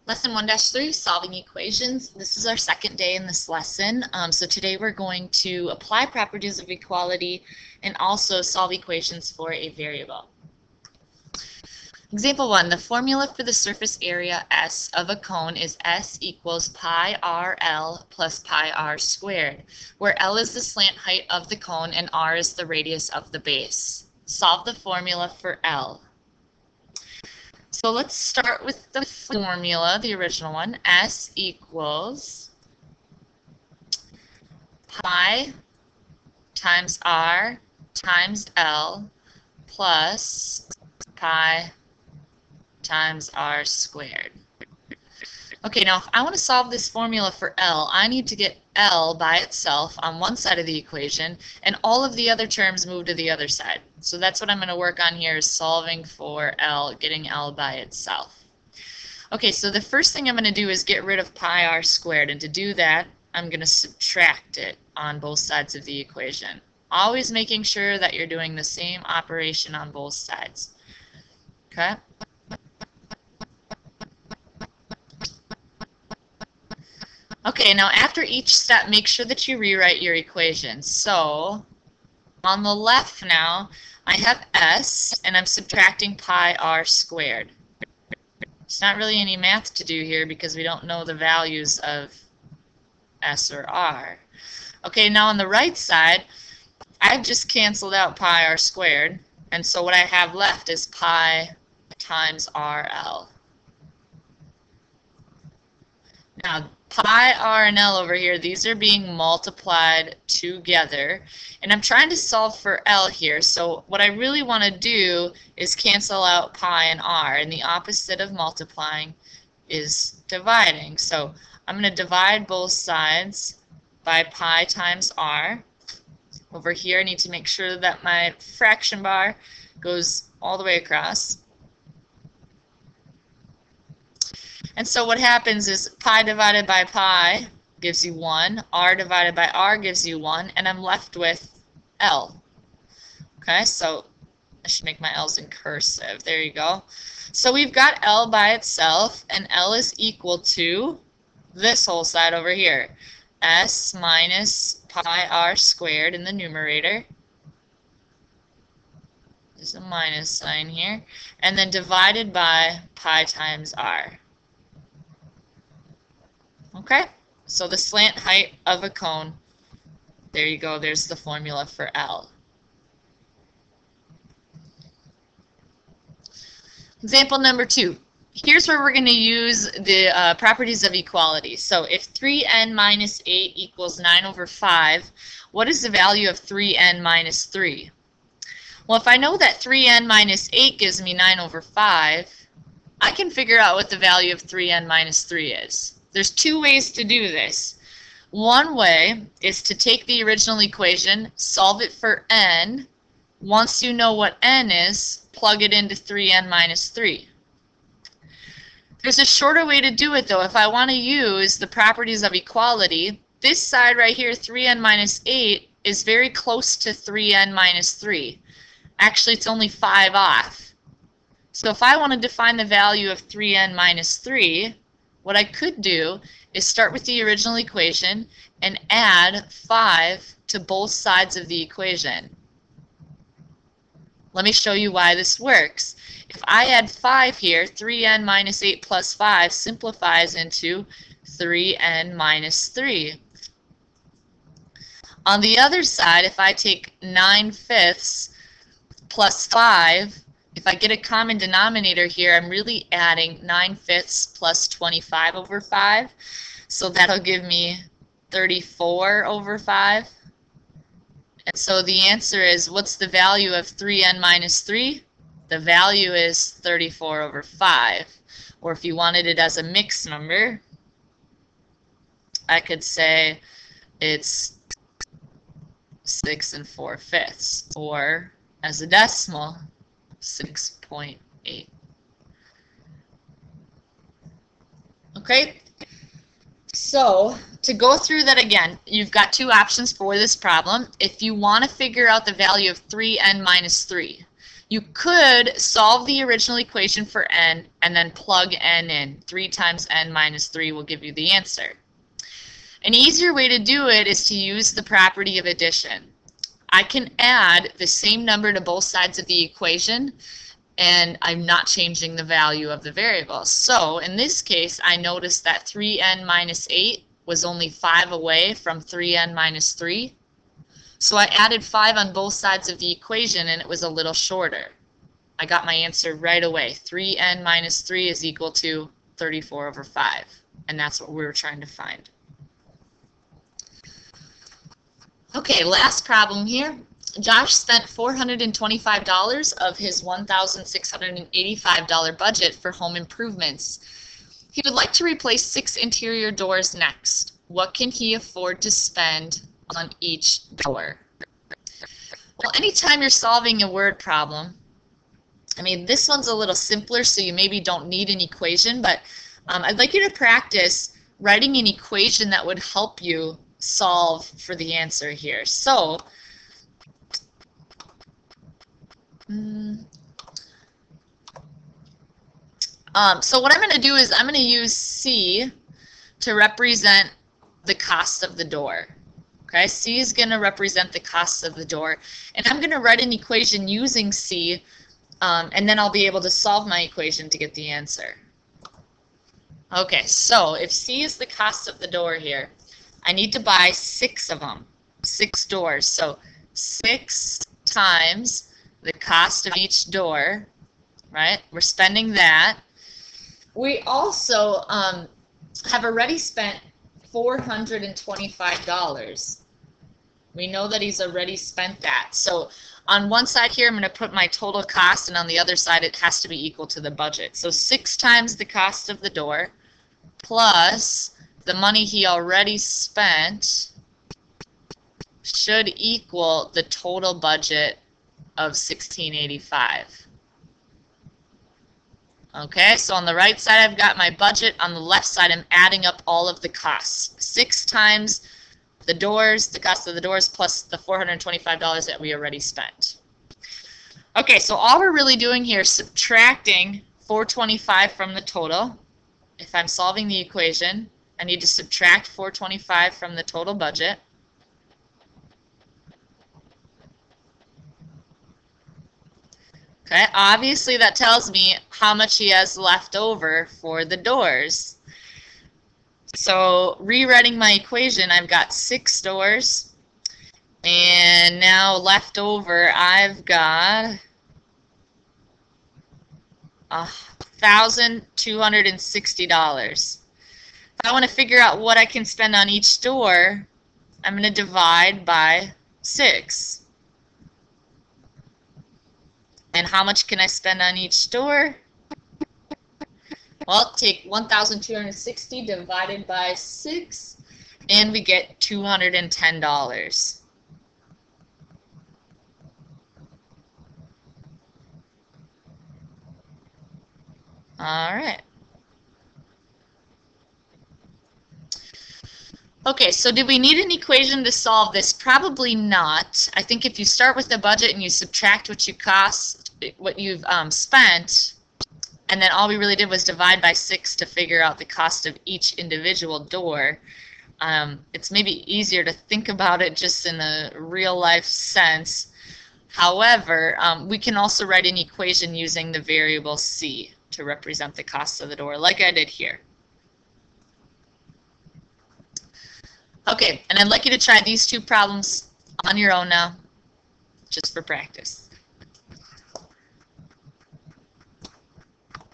Lesson 1-3, solving equations. This is our second day in this lesson. So today we're going to apply properties of equality and also solve equations for a variable. Example 1, the formula for the surface area S of a cone is S equals pi RL plus pi R squared, where L is the slant height of the cone and R is the radius of the base. Solve the formula for L. So let's start with the formula, the original one. S equals pi times R times L plus pi times R squared. Okay, now if I want to solve this formula for L, I need to get L by itself on one side of the equation and all of the other terms move to the other side. So that's what I'm going to work on here, is solving for L, getting L by itself. Okay, so the first thing I'm going to do is get rid of pi R squared, and to do that I'm going to subtract it on both sides of the equation. Always making sure that you're doing the same operation on both sides. Okay? Okay, now after each step, make sure that you rewrite your equation. So on the left now, I have S, and I'm subtracting pi R squared. It's not really any math to do here because we don't know the values of S or R. Okay, now on the right side, I've just canceled out pi R squared, and so what I have left is pi times RL. Now, pi R and L over here, these are being multiplied together, and I'm trying to solve for L here, so what I really want to do is cancel out pi and R, and the opposite of multiplying is dividing. So I'm going to divide both sides by pi times R. Over here I need to make sure that my fraction bar goes all the way across. And so what happens is pi divided by pi gives you 1, R divided by R gives you 1, and I'm left with L. Okay, so I should make my L's in cursive. There you go. So we've got L by itself, and L is equal to this whole side over here. S minus pi R squared in the numerator. There's a minus sign here. And then divided by pi times R. Okay, so the slant height of a cone, there you go, there's the formula for L. Example number 2. Here's where we're going to use the properties of equality. So if 3n minus 8 equals 9 over 5, what is the value of 3n minus 3? Well, if I know that 3n minus 8 gives me 9 over 5, I can figure out what the value of 3n minus 3 is. There's two ways to do this. One way is to take the original equation, solve it for n. Once you know what n is, plug it into 3n minus 3. There's a shorter way to do it though. If I want to use the properties of equality, this side right here, 3n minus 8, is very close to 3n minus 3. Actually, it's only 5 off. So if I wanted to find the value of 3n minus 3, what I could do is start with the original equation and add 5 to both sides of the equation. Let me show you why this works. If I add 5 here, 3n minus 8 plus 5 simplifies into 3n minus 3. On the other side, if I take 9/5 plus 5, if I get a common denominator here, I'm really adding 9/5 plus 25 over 5. So that'll give me 34 over 5. And so the answer is, what's the value of 3n minus 3? The value is 34 over 5. Or if you wanted it as a mixed number, I could say it's 6 4/5. Or as a decimal, 6.8. Okay, so to go through that again, you've got two options for this problem. If you want to figure out the value of 3n minus 3, You could solve the original equation for n and then plug n in. 3 times n minus 3 will give you the answer. An easier way to do it is to use the property of addition. I can add the same number to both sides of the equation, and I'm not changing the value of the variable. So in this case, I noticed that 3n minus 8 was only 5 away from 3n minus 3. So I added 5 on both sides of the equation, and it was a little shorter. I got my answer right away. 3n minus 3 is equal to 34 over 5. And that's what we were trying to find. Okay, last problem here. Josh spent $425 of his $1,685 budget for home improvements. He would like to replace 6 interior doors next. What can he afford to spend on each door? Well, anytime you're solving a word problem, I mean, this one's a little simpler, so you maybe don't need an equation, but I'd like you to practice writing an equation that would help you solve for the answer here. So, so what I'm going to do is I'm going to use C to represent the cost of the door. Okay, C is going to represent the cost of the door, and I'm going to write an equation using C, and then I'll be able to solve my equation to get the answer. Okay, so if C is the cost of the door here, I need to buy 6 of them, 6 doors. So 6 times the cost of each door, right? We're spending that. We also have already spent $425. We know that he's already spent that. So on one side here, I'm going to put my total cost, and on the other side, it has to be equal to the budget. So 6 times the cost of the door plus the money he already spent should equal the total budget of $1,685. Okay, so on the right side I've got my budget. On the left side I'm adding up all of the costs. 6 times the doors, the cost of the doors, plus the $425 that we already spent. Okay, so all we're really doing here is subtracting $425 from the total. If I'm solving the equation, I need to subtract $425 from the total budget. Okay, obviously that tells me how much he has left over for the doors. So rewriting my equation, I've got 6 doors, and now left over I've got $1,260. If I want to figure out what I can spend on each door, I'm going to divide by 6. And how much can I spend on each door? Well, take 1,260 divided by 6, and we get $210. All right. Okay, so do we need an equation to solve this? Probably not. I think if you start with the budget and you subtract what you've spent, and then all we really did was divide by 6 to figure out the cost of each individual door, it's maybe easier to think about it just in a real-life sense. However, we can also write an equation using the variable C to represent the cost of the door, like I did here. Okay, and I'd like you to try these 2 problems on your own now, just for practice.